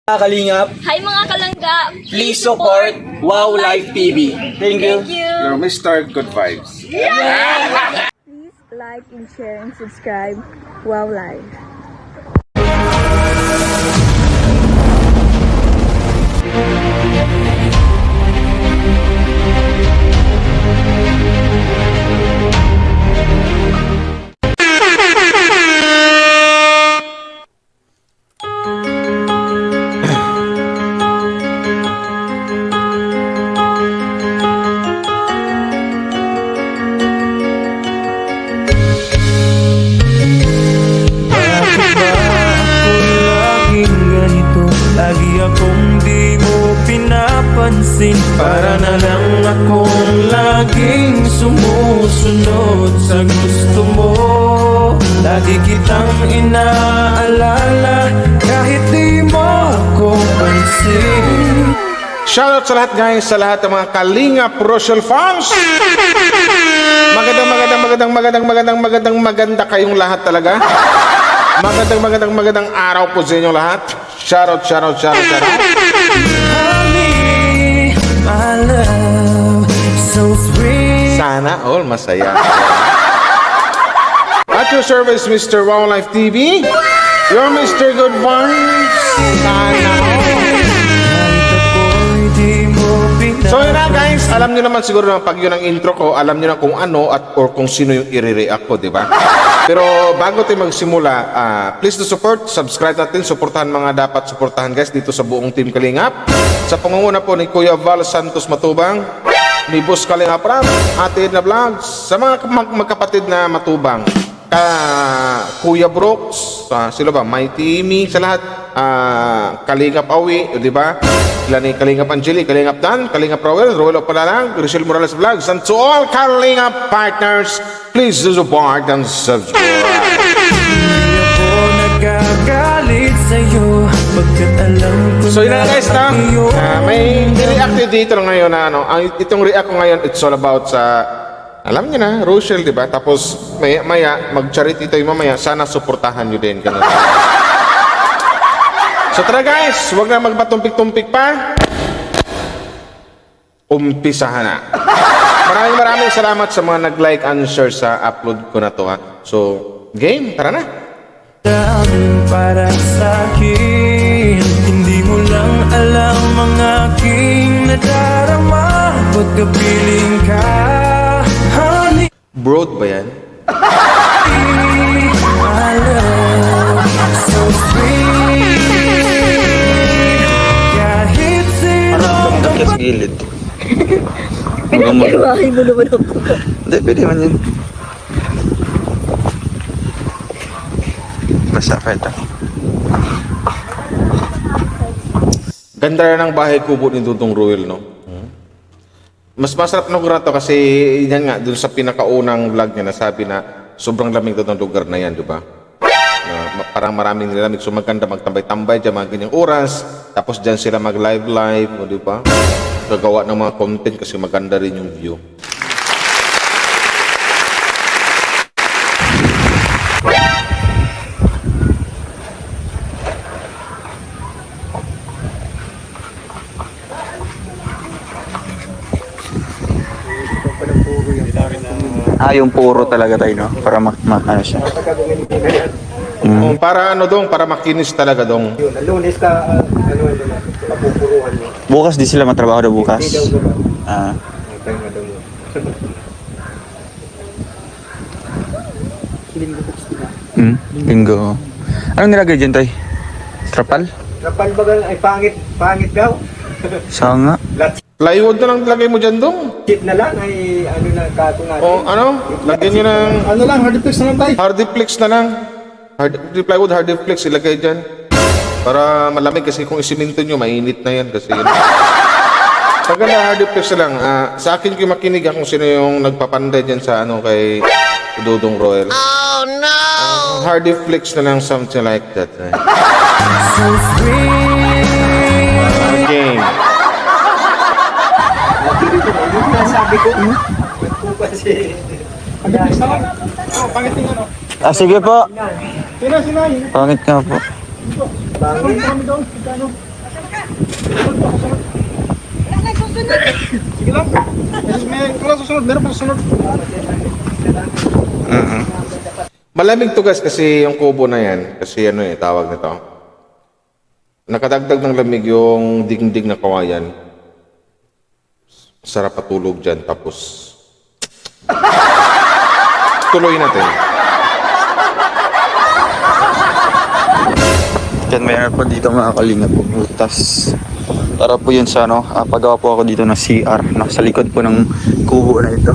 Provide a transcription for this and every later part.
Kalingap, Hi mga kalangga! please support Wow Life TV. Thank you. Thank you! You're Mr. Good Vibes. Please like and share and subscribe. Wow Live. Lagi akong di mo pinapansin. Para na lang akong laging sumusunod sa gusto mo. Lagi kitang inaalala kahit di mo ako pansin. Shoutout sa lahat guys, sa lahat ng mga Kalingap Rochelle fans. Maganda kayong lahat talaga. Magandang araw po sa inyong lahat. Shoutout. Honey, my love, so sweet. Sana all masaya. At your service, Mr. Wow Life TV. You're Mr. Good Vibes. Sana all. So yun na guys, alam nyo naman siguro na pag yun ang intro ko, alam nyo na kung ano at or kung sino yung i-react ko, di ba? Pero bago tayo magsimula, please to support, subscribe natin, supportahan mga dapat supportahan guys dito sa buong Team Kalingap. Sa pangunguna po ni Kuya Val Santos Matubang, ni Boss Kalingap Ram, Ate Edna Vlogs, sa mga magkapatid na matubang, Kuya Brooks, sila ba? Mighty Me, sa lahat, Kalingap Awi, di ba? Sila ni Kalingap Angeli, Kalingap Dan, Kalingap Rowell Opalalang, Rachel Morales Vlogs, and to all Kalingap partners, please do support and subscribe. Hindi ako nagagalit sa'yo pagkat alam ko So yun na guys na, may react dito lang ngayon na itong react ko ngayon, it's all about sa, alam niyo na, Rochelle, di ba? Tapos maya, mag-charity tayo mamaya, sana suportahan nyo din. Ganun. So tara guys, huwag na magpatumpik-tumpik pa. Umpisahan na. Maraming salamat sa mga nag-like and share sa upload ko na to ha. So, game, tara na. Para sa'kin, hindi mo lang alam ang aking nadarama. Pagkapiling ka, honey, Broad ba yan? my love, so sweet. Kahit sino Bakit sa gilid? Pinagkaiwahin mo naman ako. Hindi, pwede man yun. Basta, pwede. Ganda rin ang bahay kubo ni Dudong Ruel, no? Mas masarap na lugar to kasi yan nga, dun sa pinakaunang vlog niya nasabi na sobrang lamig doon ng lugar na yan, di ba? Parang maraming nilamig. So maganda magtambay-tambay dyan, mga ganyang oras. Tapos dyan sila mag-live, di ba? Gagawa ng mga content kasi maganda rin yung view. Yung puro talaga tayo, no? Para ano siya. Para para makinis talaga dong. Lunes ka, papupuruhan mo. Bukas di sila matrabaho na bukas. Linggo. Anong nilagay dyan, Tay? Trapal? Kapal bagal ay pangit daw. Sanga? Plywood na lang lagay mo dyan dong. Chip na lang ay ano na kato natin. O lagyan nyo ng Ano lang, hardiplex na lang tayo. hardiplex na lang. Plywood, hardiplex, ilagay dyan. Para malamig kasi kung isiminto nyo, mainit na yan kasi yun. Pagkala hardiplex na lang. Sa akin ko makinig kung sino yung nagpapanday dyan sa kay Dudong Royal. Oh no! Hardiplex na lang, something like that. so sweet. Game. Sabi ko, kasi pangit yung ano. Sige po. Sino? Pangit nga po. Pangit. Sige lang. Wala susunod. Meron pa susunod. Malamig to guys kasi yung kubo na yan. Kasi ano eh, tawag nito. Nakadagdag ng lamig yung dingding na kawayan. Sarap patulog dyan. Tapos tuloy natin. Yan, mayroon po dito mga kalinga po. Tapos, tara po yun sa ano, pagawa po ako dito ng CR. Nasa likod po ng kubo na ito.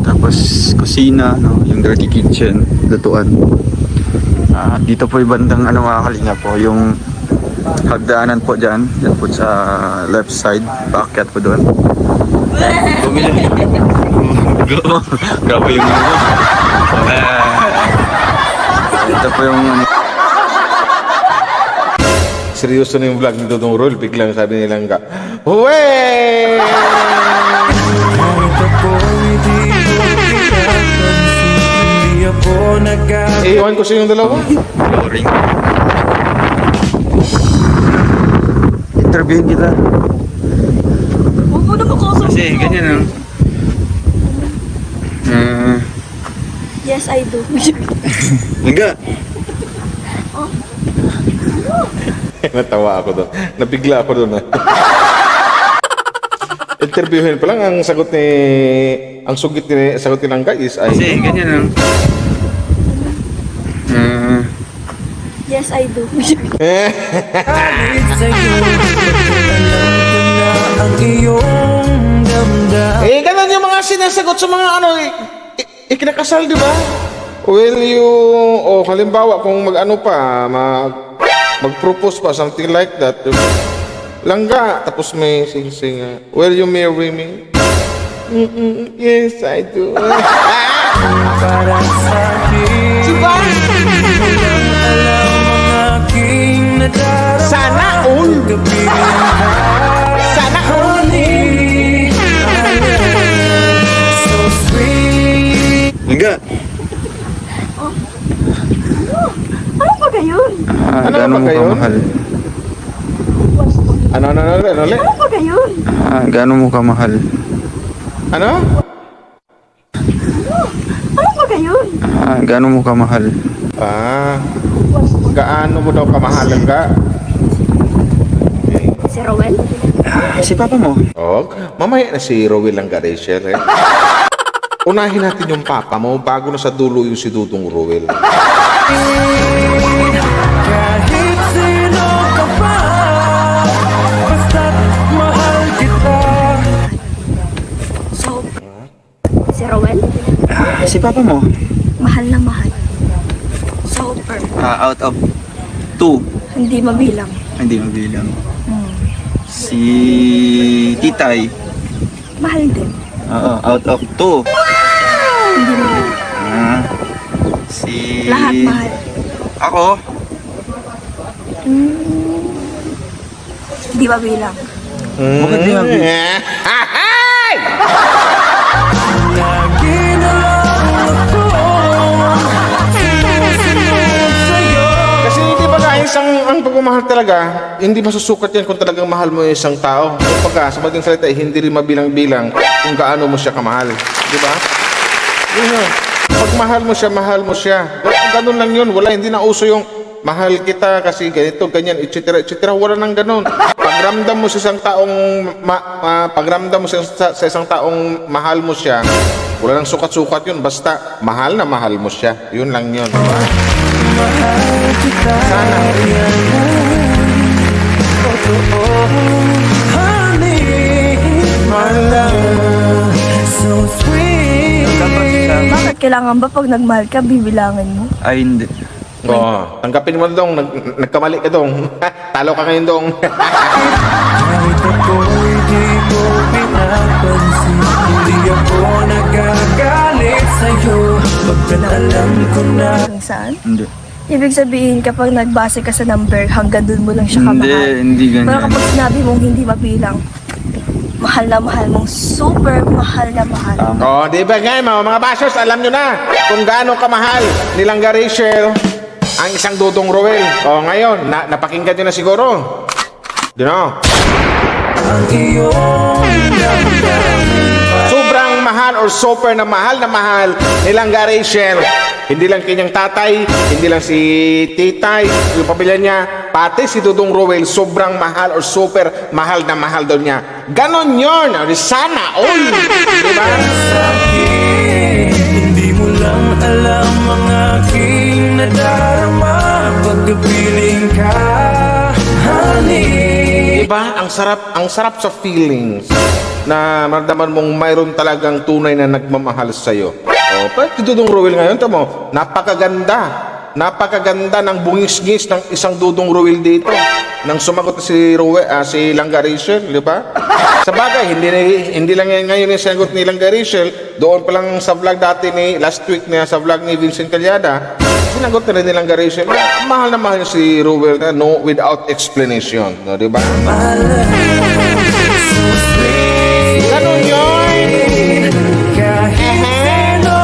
Tapos, kusina, no, yung dirty kitchen, lutuan. Dito po yung bandang ano mga kalinga po, yung hagdaanan po dyan. Yan po sa left side, paakyat po doon. Bumili. Grabe yung ano. Ito po yung Seryoso na yung vlog ni Dodong Roll. Biglang sabi nilang ka, Uwe! Kahit ako'y di ko pinapansin, hindi ako Iwan ko sa inyong dalawa. boring. Interviewin kita. Huwag mo na makasama. Kasi ganyan lang. Yes, I do. Enggak. Natawa ako doon. Nabigla ako doon. Interviewin pa lang ang sagot ni sagot ni Langga is ay Kasi ganyan lang. Yes, I do. Kahit sa'yo, alam ko na ang iyong damdamin. eh ganun yung mga sinasagot sa mga ano ikinakasal, di ba? Will you halimbawa kung mag-ano pa mag-propose pa something like that, diba? Langga tapos may sing will you marry me? Yes, I do. Para sa'kin, Diba? hindi mo lang alam ang aking nadarama. Sana all. Kapiling ka, Sana all. honey, so sweet. Enggak. Ano ba gayon? Ano Gaano ba mo kayo? kamahal? Ano ulit? Ano ba gayon? Gaano mo kamahal? Ano? Ano ba gayon? Gaano mo kamahal? Gaano mo daw kamahalan ka? Si Rowel? Si papa mo. Mamaya na si Rowel Langga, Rachel. Unahin natin yung papa mo bago na sa dulo yung si Dudong Rowel. Kahit sino ka pa, basta't mahal kita. So, si Rowel? Si papa mo. Mahal na mahal. Super. Out of 2. Hindi mabilang. Hindi mabilang. Si Titay. Mahal din. Out of 2. Hindi mabilang. Si... Lahat mahal. Ako? Hindi mabilang. Bakit di mabilang? Lagi na lang ako sumusunod sa'yo. Kasi di ba guys, ang pagmamahal talaga, hindi masusukat yan kung talagang mahal mo yung isang tao. Kapag sa madaling salita, hindi rin mabilang-bilang kung gaano mo siya kamahal. Di ba? Yun yun. Pag mahal mo siya. Ganun lang yun. Wala, hindi na uso yung mahal kita kasi ganito, ganyan, etc. etc. Wala nang ganun. Pagramdam mo sa isang taong sa isang taong mahal mo siya, wala nang sukat-sukat yun. Basta mahal na mahal mo siya. Yun lang yun. Mahal kita, Sana. yan ang totoo. Honey, my love, so sweet. Bakit kailangan ba pag nagmahal ka, bibilangin mo? Ay, hindi. Oo. Tanggapin mo dong. Nagkamali ka dong. Talo ka ngayon dong. Kahit ako'y di ko pinapansin, hindi ako nagagalit sa'yo, pagkat alam ko na. Kung saan? Hindi. Ibig sabihin, kapag nagbase ka sa number, hanggang dun mo lang siya kamahal. Hindi ganyan. Pero kapag sinabi mong hindi mabilang, mahal na mahal mong super mahal na mahal. Di ba nga mga bashers, alam nyo na kung gaano kamahal ni Langga Rachel ang isang Dudong Rowel. Ngayon, napakinggan nyo na siguro. You know? Ang iyong damdamin Sobrang mahal or super na mahal nilang Rachel. Hindi lang kanyang tatay, hindi lang si titay, yung pamilya niya, pati si Dudong Roel, sobrang mahal or super mahal na mahal daw niya. Ganon yun. Sana all. Diba? sa'kin. Hindi mo lang alam ang aking nadarama pagkapiling ka, honey. Diba? Ang sarap sa feelings na maramdaman mong mayroon talagang tunay na nagmamahal sa'yo. O, pero si Dudong Roel ngayon, tamo, napakaganda ng bungis-ngis ng isang Dudong Roel dito. Nang sumagot si si Langga Rachel, di ba? Sa bagay, hindi lang yan ngayon yung sinagot ni Langga Rachel. Doon pa lang sa vlog dati last week na sa vlog ni Vincent Calyada, sinagot na rin ni Langga Rachel na mahal na mahal si Roel na no without explanation. No, di ba? Ganun yun! Kahit sino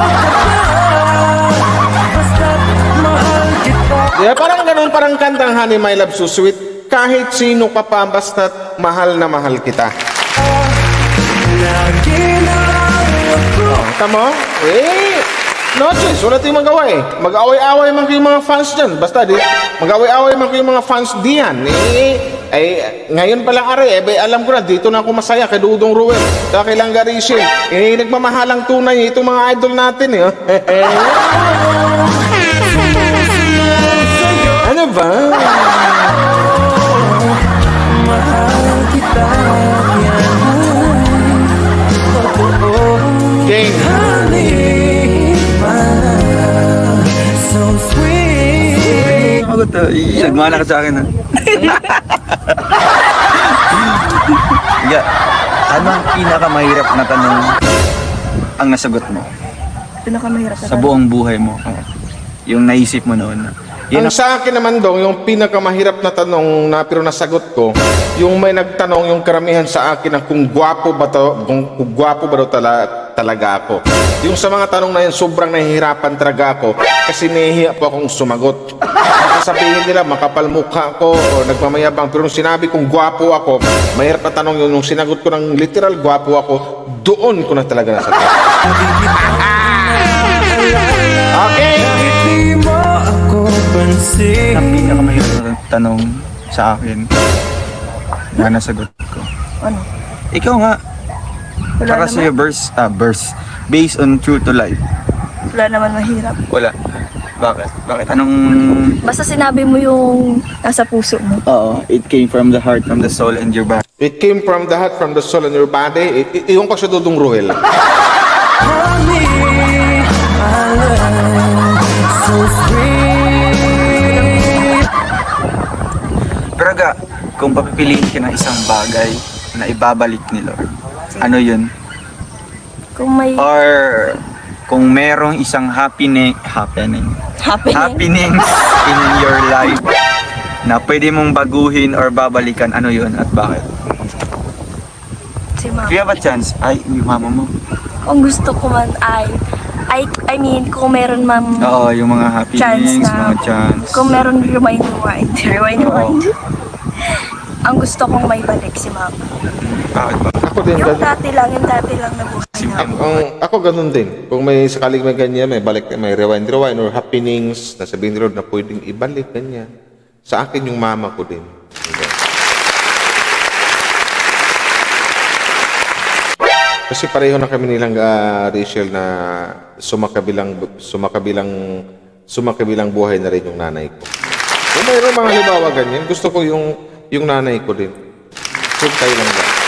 basta't mahal kita. Yeah, parang ganun, parang kantang Honey My Love So Sweet. Kahit sino ka pa, basta't mahal na mahal kita. Lagi na ako Tama? No choice, wala tayong magawa eh. Mag-away-away man kayong mga fans dyan. Basta di, mag-away-away man kayong mga fans diyan. Ngayon pa lang are, alam ko na, dito na ako masaya kay Dudong Roel, kay Langga Rachel. Nagmamahalang tunay itong mga idol natin eh. Ano ba? mahal kita, yan. King. Honey, so sweet. Ako to, nagmana ka sa akin ha. Ano ang pinakamahirap na tanong ang nasagot mo Pinakamahirap na sa buong buhay mo? Yung naisip mo noon. Ang sa akin naman dong, yung pinakamahirap na tanong na pero nasagot ko, yung may nagtanong yung karamihan sa akin na kung gwapo ba daw talaga ako. Yung sa mga tanong na yun, sobrang nahihirapan talaga ako kasi nahihiya po akong sumagot. Sabihin nila, makapal mukha ko o nagmamayabang. Pero nung sinabi kong gwapo ako, mahirap na tanong yun. Nung sinagot ko ng literal gwapo ako, doon ko na talaga nasagot. Okay? Kahit di mo ako pansin. Ang pinakamahirap na tanong sa akin na nasagot ko. Ano? Ikaw nga, Wala para naman. sa'yo verse, based on true to life. Wala naman mahirap. Wala. Bakit? Bakit? Anong... Basta sinabi mo yung nasa puso mo. Oo, it came from the heart, from the soul, and your body. It came from the heart, from the soul, and your body. Iyon ko sa Dudong Roel. Honey, my love, so sweet. Pero ga, kung papipiliin ka ng isang bagay na ibabalik ni Lord, ano yun? Kung may Or kung merong isang happenings in your life na pwede mong baguhin or babalikan, ano yun at bakit? si mama. If you have a chance, ay, yung mama mo. Kung gusto ko man I mean, kung meron man Oo, yung mga chance happenings, na, mga chance. kung meron rewind. Oo. Ang gusto kong may balik si mama. Bakit ba? Ako din, Yung dati lang na buhay na. ako ganun din. Kung may sakaling may ganyan, may balik, may rewind or happenings na sabihin ni Lord na pwedeng ibalik, ganyan. Sa akin yung mama ko din. Kasi pareho na kami nilang Rachel na sumakabilang buhay na rin yung nanay ko. Kung mayroon mga halimbawa ganyan, gusto ko yung nanay ko din. So tayo lang ba?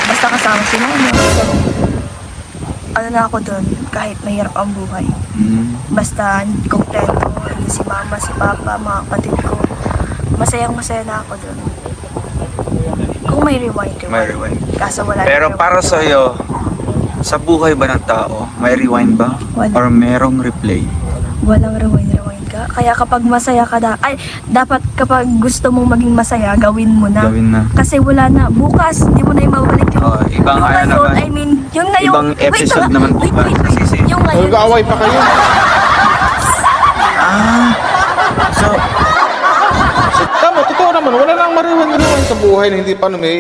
Basta kasama si mama. So, ano na ako doon, kahit mahirap ang buhay. Basta kompleto, si mama, si papa, mga kapatid ko. Masayang-masaya na ako doon. Kung may rewind. May rewind. Kaso wala Pero na para sa'yo, sa buhay ba ng tao, may rewind ba? Wala. Or merong replay? walang rewind ka. Kaya kapag masaya ka dapat kapag gusto mong maging masaya, gawin mo na. Gawin na. Kasi wala na. Bukas, di mo na yung mabalik yung... Oo, ibang yung ano ngayon, naman. I mean, yung ngayon... Ibang episode naman po ba? Kasi Yung ngayon... Nag-aaway pa kayo. So, Tama, totoo naman naman, wala nang mariwan-riwan sa buhay na hindi pa naman.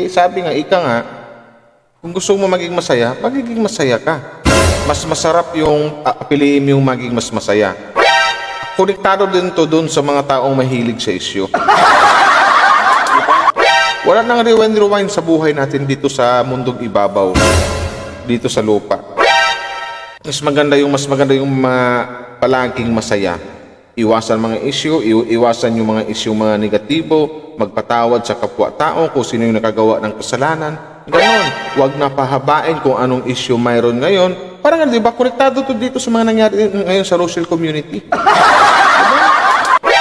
Sabi nga, ika nga, kung gusto mo maging masaya ka. Mas masarap yung piliin mo yung maging mas masaya. Konektado din to dun sa mga taong mahilig sa isyu. Wala nang rewind sa buhay natin dito sa mundong ibabaw, dito sa lupa. Mas maganda yung palaging masaya. Iwasan mga issue, iwasan yung mga issue mga negatibo, magpatawad sa kapwa-tao kung sino yung nakagawa ng kasalanan. Ganon, huwag na pahabain kung anong issue mayroon ngayon. Parang di ba, konektado to dito sa mga nangyari ngayon sa social community.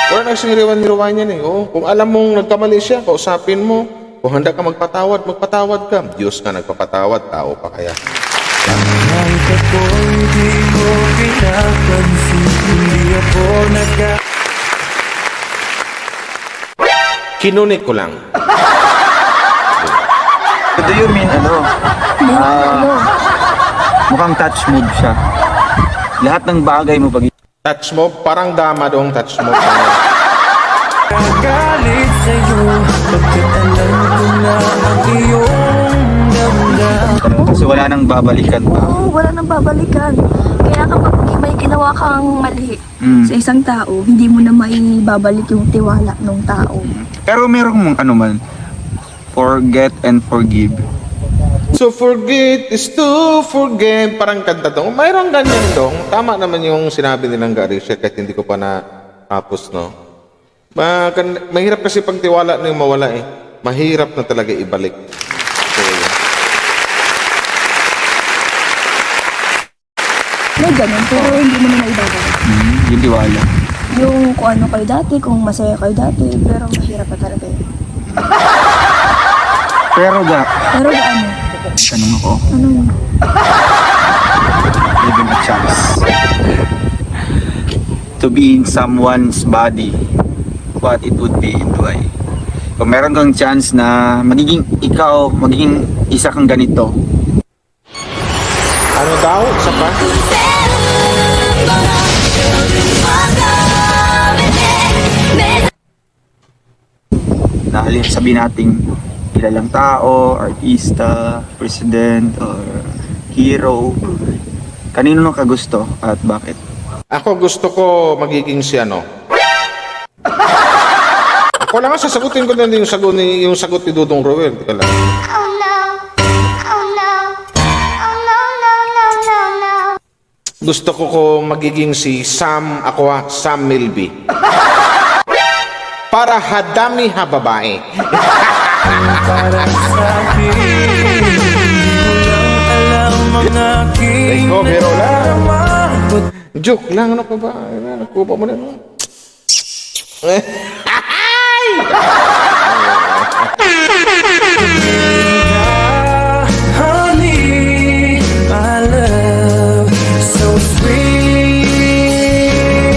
Wala na kasing rewind yan eh. Oh, kung alam mong nagkamali siya, kausapin mo. Kung handa ka magpatawad ka. Diyos ka nagpapatawad, tao pa kaya. Kahit ako'y di mo pinapansin, hindi ako Kinunik ko lang. Do you mean mukhang touch move siya. Lahat ng bagay mo pag Touch mo, parang dama dong touch mo. Kagalit sa'yo, pagkat alam ko na ang iyong damdamin. kasi wala nang babalikan pa. Oo, wala nang babalikan. Kaya kapag may ginawa kang mali sa isang tao, hindi mo na maibabalik yung tiwala ng tao. Pero merong forget and forgive. So forget is to forgive. Parang kanta to. Mayroong ganyan dong. Tama naman yung sinabi nilang Garisha kahit hindi ko pa na-tapos, no? Mahirap kasi pagtiwala na yung mawala eh. Mahirap na talaga ibalik. So, May ganun, pero hindi mo na maibabalik. Yung tiwala. Yung kung ano kayo dati, kung masaya kayo dati, pero mahirap na talaga yun. Pero Pero ano? tanong ako, Anong? given a chance to be in someone's body, what it would be and why? Kung meron kang chance na magiging isa kang ganito, ano daw? Isa pa? na sabihin nating kilalang tao, artista, president, or hero, kanino nung kagusto at bakit? Ako gusto ko magiging si ano. Ako lang sasagutin ko na yung sagot ni Dudong Roel. Teka lang. Oh no, oh no, oh no, no, no, no, no. Gusto ko magiging si Sam Milby. Para hadami ha babae. Para sa'kin, hindi mo lang alam ang aking Ikaw, biro lang. nararamdaman. Joke lang, ano pa ba? Nakuha mo na. Honey, my love, so sweet.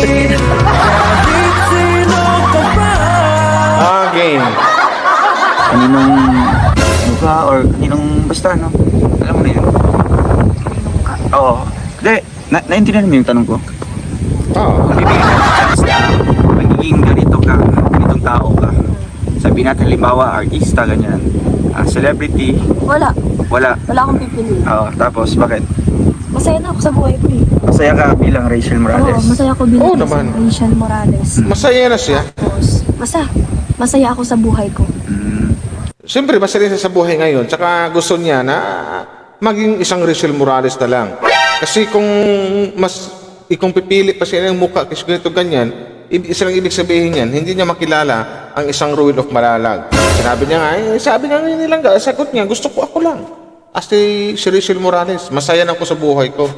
Kahit sino ka ba, Again. Kaninong mukha or kaninong basta, no? Alam mo na yun? Oo. Hindi, naintindihan mo yung tanong ko? Oh. Bibigyan ng chance na magiging ganitong tao ka. Sabihin natin, halimbawa, artista, ganyan. Celebrity, Wala. wala. Wala akong pipiliin. Oo, tapos bakit? Masaya na ako sa buhay ko eh. Masaya ka bilang Rachel Morales. Oo, masaya ako bilang Oo naman. Rachel Morales. Masaya na siya. Tapos, masaya ako sa buhay ko. Siyempre, masaya siya sa buhay ngayon. Tsaka gusto niya na maging isang Rachel Morales na lang. Kasi kung pipili pa siya ng mukha kasi ganito ganyan, isang ibig sabihin yan, hindi niya makilala ang isang Ruel of Malalag. Sabi nga ngayon nilang, sagot niya, gusto ko ako lang. As si Rachel Morales, masaya na ako sa buhay ko.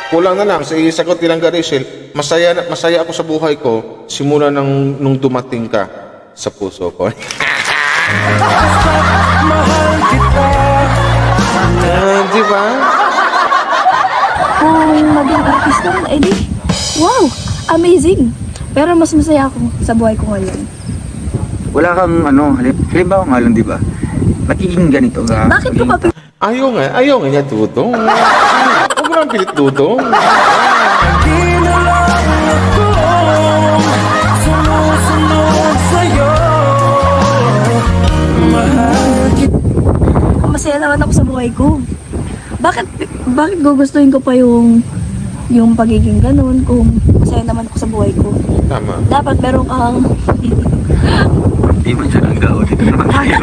Kulang na lang, sa sagot nilang Rachel, masaya ako sa buhay ko simula nung dumating ka sa puso ko. mahal kita. Di ba? Kung maging artista ko, edi, wow, amazing. Pero mas masaya ako sa buhay ko ngayon. Wala kang halimbawa nga lang, di ba? Magiging ganito ka. Bakit ko pa Ayaw nga niya, Dudong. Huwag mo lang pilit, Dudong. Ginalang ako, sumusunod sa'yo. masaya naman ako sa buhay ko. Bakit gugustuhin ko pa yung pagiging ganun kung masaya naman ako sa buhay ko? Tama. Dapat meron kang Hindi man siya ang gao. Dito naman tayo.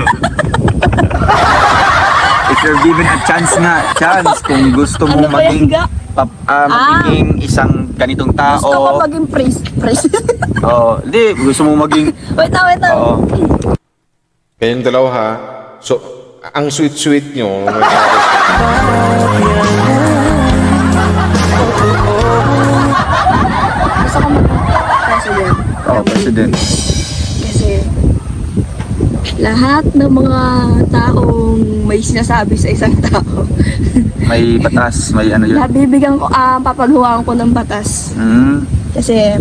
If you're given a chance kung gusto Ano mong ba yan, maging ga? magiging isang ganitong tao. gusto ko maging priest. Oo, hindi, gusto mong maging wait lang. oo. Kayong dalawa ha. So, ang sweet-sweet nyo. Gusto ko maging president. Oo, president. Kasi lahat ng mga taong may sinasabi sa isang tao, May batas, may ano yun. nabibigyan ko, papagawa ko ng batas. Kasi,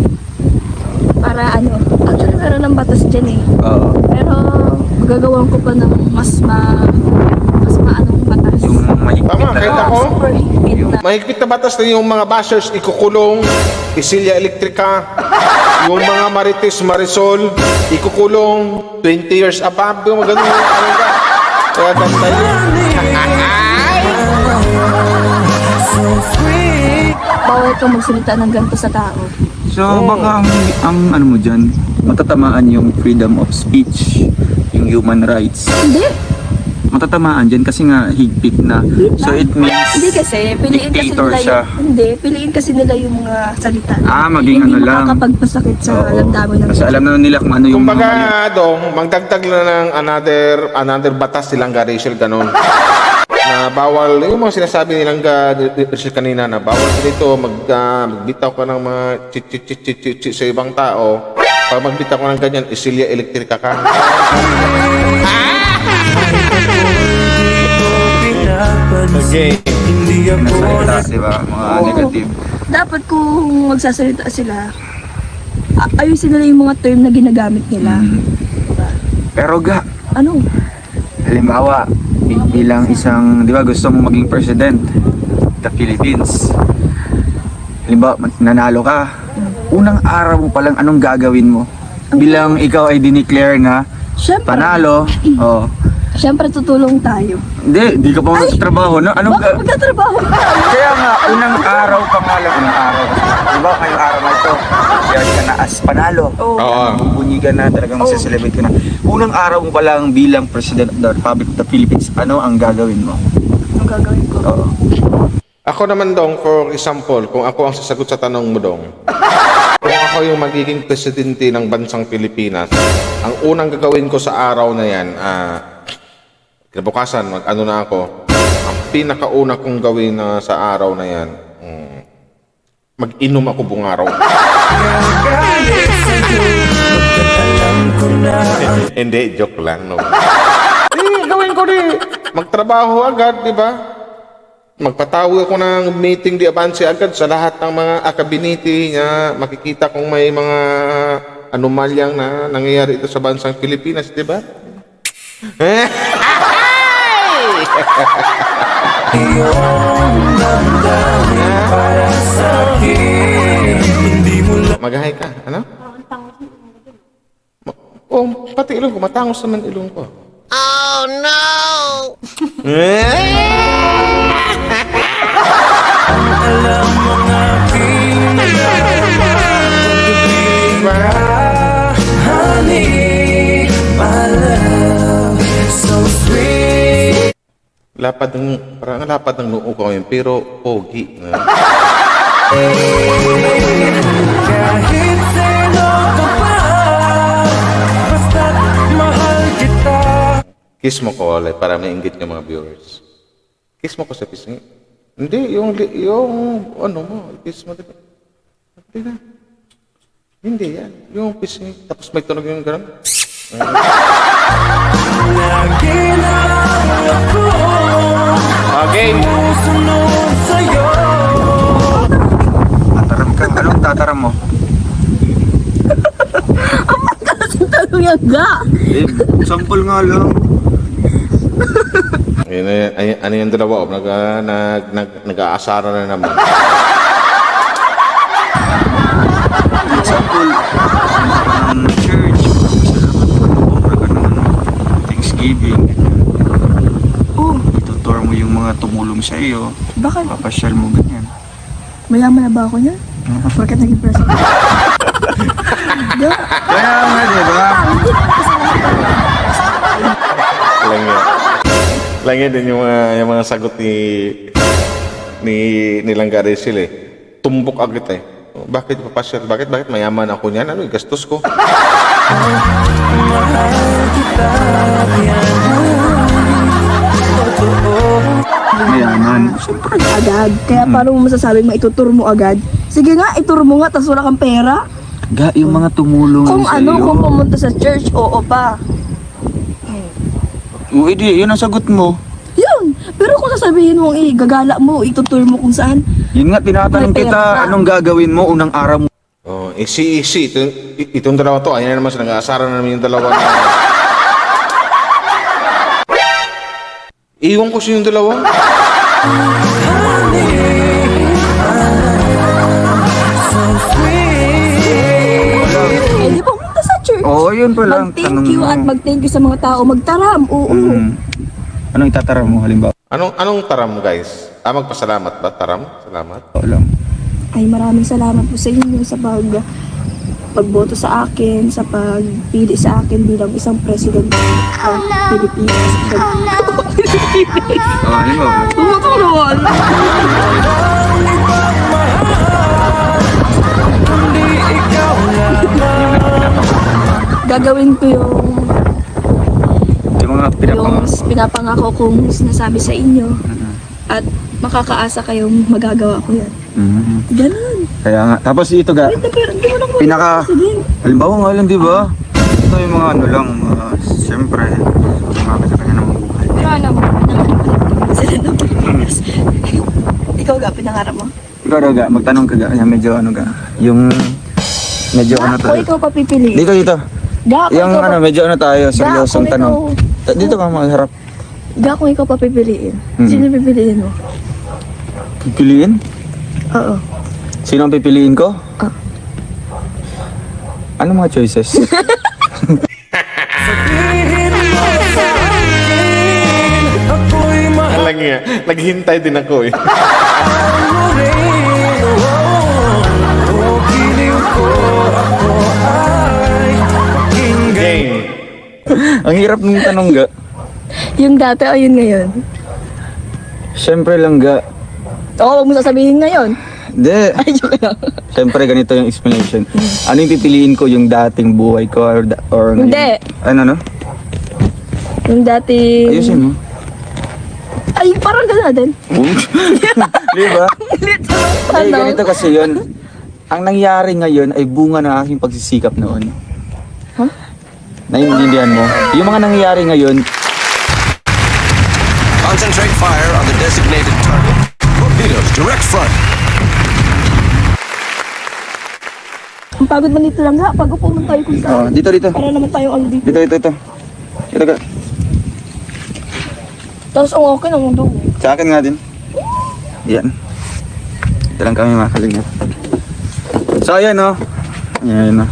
para actually meron ng batas dyan eh. Oo. Pero, magagawan ko pa ng mas maanong batas. Yung mahigpit Tama, na kahit law. ako. Super higpit na. Mahigpit na batas na yung mga bashers ikukulong, Isilya Electrica, yung mga Marites Marisol, ikukulong 20 years above, yung mga ganun. Kaya ganda yun. Bawal kang magsalita ng ganito sa tao. So baka ang ano mo dyan, matatamaan yung freedom of speech, yung human rights. Hindi. Matatamaan dyan kasi nga higpit na. So it means Hindi kasi, piliin kasi dictator nila siya. piliin kasi nila yung mga salita. Maging Hindi ano lang. makakapagpasakit sa Oo. damdamin ng Kasi alam na nila kung ano yung mga mali. Kumbaga, dong, magdagdag na ng another batas nilang Rachel, ganun. Na bawal, yung mga sinasabi nilang Rachel kanina, na bawal dito magbitaw ka ng mga chit sa ibang tao. Pag magbitaw ka ng ganyan, Isilya Electrica ka. Okay. Hindi ako Nasalita, di ba? Mga Oo. negative. Dapat kung magsasalita sila, ayusin nila yung mga term na ginagamit nila. Diba? Pero ga, Ano? halimbawa, bilang isang, di ba gusto mong maging president the Philippines. Halimbawa, nanalo ka. Unang araw mo palang anong gagawin mo? Bilang ikaw ay dineclare na Siyempre. panalo. Oh. Siyempre tutulong tayo. Hindi ka pa magtatrabaho, no? Anong Bakit magtatrabaho tayo? Kaya nga, unang araw pa nga lang, unang araw. Diba, ngayong araw na ito, yan ka na as panalo. Oo. Bubunyi ka na, talagang masaselebrate ka na. Unang araw mo pa lang bilang President of the Republic of the Philippines, ano ang gagawin mo? Ang gagawin ko. Oo. Ako naman, dong, for example, kung ako ang sasagot sa tanong mo, dong, kung ako yung magiging presidente ng bansang Pilipinas, ang unang gagawin ko sa araw na yan, kinabukasan, mag-ano na ako, ang pinakauna kong gawin sa araw na yan, mag-inom ako buong araw. Hindi, joke lang, no? Gawin ko magtrabaho agad, di ba? Magpatawag ako ng meeting di avance agad sa lahat ng mga akabiniti na makikita kung may mga anomalyang na nangyayari ito sa bansang Pilipinas, di ba? Magahay ka, ano? Pati ilong ko, matangos naman ilong ko. Oh no! honey, my love, so sweet. Parang lapad ng noo ko ngayon, pero pogi. Kahit sino ka pa, basta't mahal kita. Kiss mo ko ulit para maingit yung mga viewers. Kiss mo ko sa pisngi. Hindi, yung ano mo, kiss mo dito. Hindi na. Hindi yan. Yung pisngi. Tapos may tunog yung gano'n. Lagi lang ako Okay. susunod sa'yo. Tataram ka. Anong tataram mo? Kasing tanong yan, ga! Sample nga lang. Ano yung dalawa? Nag-aasara na naman. Sample. Church. Salamat po. Thanksgiving. Oh, Ito itutur mo yung mga tumulong sa iyo, Bakit? papasyal mo ganyan. Mayaman na ba ako niyan? Bakit naging president? Kaya nga, di ba? Hindi naman kasi lahat ng Langya. Langya din yung mga sagot ni Langga Rizal eh. Tumbok agad eh. Oh, bakit papasyal? Bakit mayaman ako niyan? Ano, gastos ko. Mayaman. Siyempre. agad. Kaya paano mo masasabing maitutur mo agad? Sige nga, itur mo nga, tapos wala kang pera. Ga, yung mga tumulong Kung sa ano, iyo. kung pumunta sa church, oo pa. Oo, edi, yun ang sagot mo. Yun! Pero kung sasabihin mo, gagala mo, itutur mo kung saan. Yun nga, tinatanong May pera kita, ka. anong gagawin mo unang araw mo? Oh, easy. Itong dalawa to, ayan na naman sila. Nag-aasaran na naman yung dalawa na. Iwan ko siya yung dalawa. Eh, di pumunta sa church. Oo, yun pa lang. Mag-thank you at mag-thank you sa mga tao. Magtaram, oo. Anong itataram mo, halimbawa? Anong taram, guys? Magpasalamat ba? Taram? Salamat? Oo lang. Ay, maraming salamat po sa inyo sa pagboto sa akin, sa pagpili sa akin bilang isang president ng Pilipinas. Oo, halimbawa. Bumoto ko naman! Gagawin ko Yung mga pinapang... yung pinapangako kong sinasabi sa inyo at makakaasa kayong magagawa ko yan. Mhm. Ganun. Kaya nga. Tapos ito ga, Wait na, pero hindi mo na ako Pinaka- president. halimbawa nga lang, di ba? Ito yung mga ano lang, siyempre, mga kanya-kanya ng buhay. Pero alam mo, pinangarap ko ng president ng Pilipinas. Ikaw ga, pinangarap mo? Ikaw daw ga, magtanong ka ga, yan, medyo ano ga, yung, medyo ano Ga, kung tayo. ikaw papipiliin. Dito. Ga, kung Yung ikaw ano, medyo ano tayo, seryosong kung tanong. Dito ka magharap. Ga, kung ikaw papipiliin. Mhm. Sino pipiliin mo? Pipiliin? Oo. Sino ang pipiliin ko? Ah. Ano mga choices? Langya. Naghintay din ako eh. Game. Ang hirap ng tanong ga. Yung dati o yun ngayon? Siyempre lang ga. Oo, huwag mo sasabihin ngayon. Hindi. Ay, joke lang. Siyempre ganito yung explanation. Ano yung pipiliin ko, yung dating buhay ko or Hindi. Ano? Yung dati... Ayusin mo. Ay, parang gano'n din. Di ba? Ay, Ano? ganito kasi yun. Ang nangyari ngayon ay bunga ng aking pagsisikap noon. Huh? Naiintindihan mo? Yung mga nangyayari ngayon, Concentrate fire on the designated target. Torpedoes, direct front. Ang pagod man dito lang nga, pag upo man tayo kung saan. dito. Para naman tayong ano dito. Ito. Ito ka. Tapos ang okay na mundo. Sa akin nga din. Yan. Ito lang kami makalingat. So, ayan o. Yan o.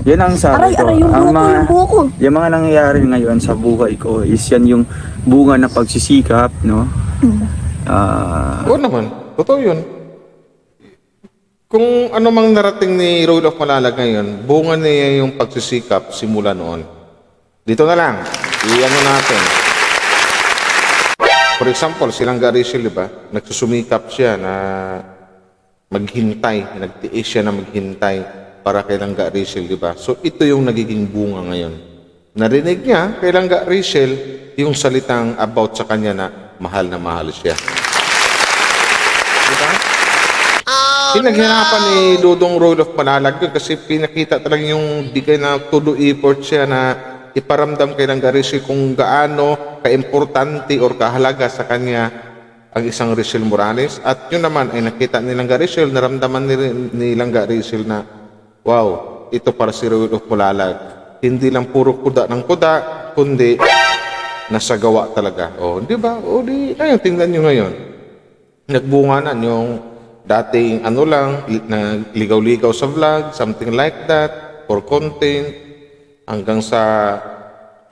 Yan ang sabi ko. Aray, yung Ang buhok ko, mga, yung buhok ko. yung mga nangyayari ngayon sa buhay ko is yan yung bunga ng pagsisikap, no? Oo naman. Totoo yun. Kung ano mang narating ni Roll of Malalag ngayon, bunga niya yung pagsisikap simula noon. Dito na lang. I-ano natin. For example, silang Rizal, di ba? Nagsusumikap siya na maghintay. Nagtiis siya na maghintay para kay Langga Rizal, di ba? So, ito yung nagiging bunga ngayon. Narinig niya kay Langga Rizal yung salitang about sa kanya na mahal siya. Di ba? Pinaghirapan ni Dudong Roll of Malalag yun kasi pinakita talaga yung bigay na todo effort siya na iparamdam kay Langga Rizal kung gaano kaimportante or kahalaga sa kanya ang isang Rizal Morales. At yun naman ay nakita ni Langga Rizal, naramdaman ni Langga Rizal na wow, ito para si Roll of Malalag. Hindi lang puro kuda ng kuda, kundi nasa gawa talaga. O, di ba? O, di, ngayon, tingnan nyo ngayon. Nagbunga na yung dating ano lang, na ligaw-ligaw sa vlog, something like that, for content, hanggang sa,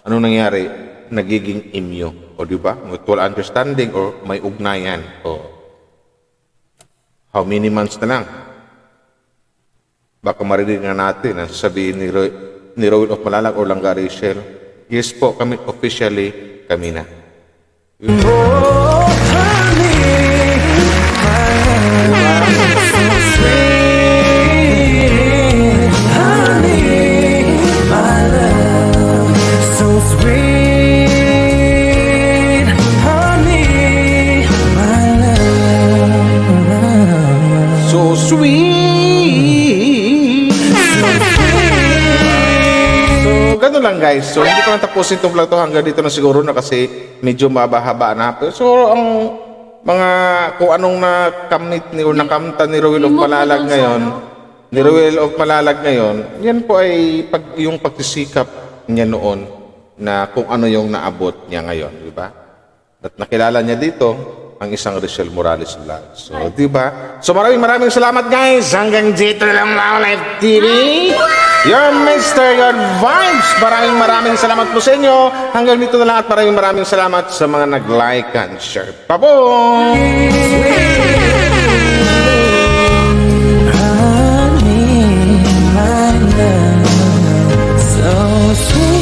ano nangyari? nagiging imyo. O di ba? Mutual understanding or may ugnayan. O how many months na lang? Baka marinig na natin ang sasabihin ni Rowin of Malalag or Langga Rachel. Yes po, kami officially, kami na. Oh, honey, so sweet. Honey, my love, so sweet. Honey, my love, So sweet! So, ganun lang guys. So, hindi ko na tapusin itong vlog to hanggang dito na siguro na kasi medyo mabahaba na. Pero so, ang mga kung anong nakamit ni o nakamta ni Rowel of Malalag ngayon, yan po ay yung pagsisikap niya noon na kung ano yung naabot niya ngayon, di ba? At nakilala niya dito ang isang Rachel Morales vlog. So, di ba? So, maraming salamat guys. Hanggang dito na lang Lao Live TV. Your Mr. God Vibes. Maraming salamat po sa inyo. Hanggang dito na lang at maraming salamat sa mga nag-like and share. Pabong! honey, my love, so sweet.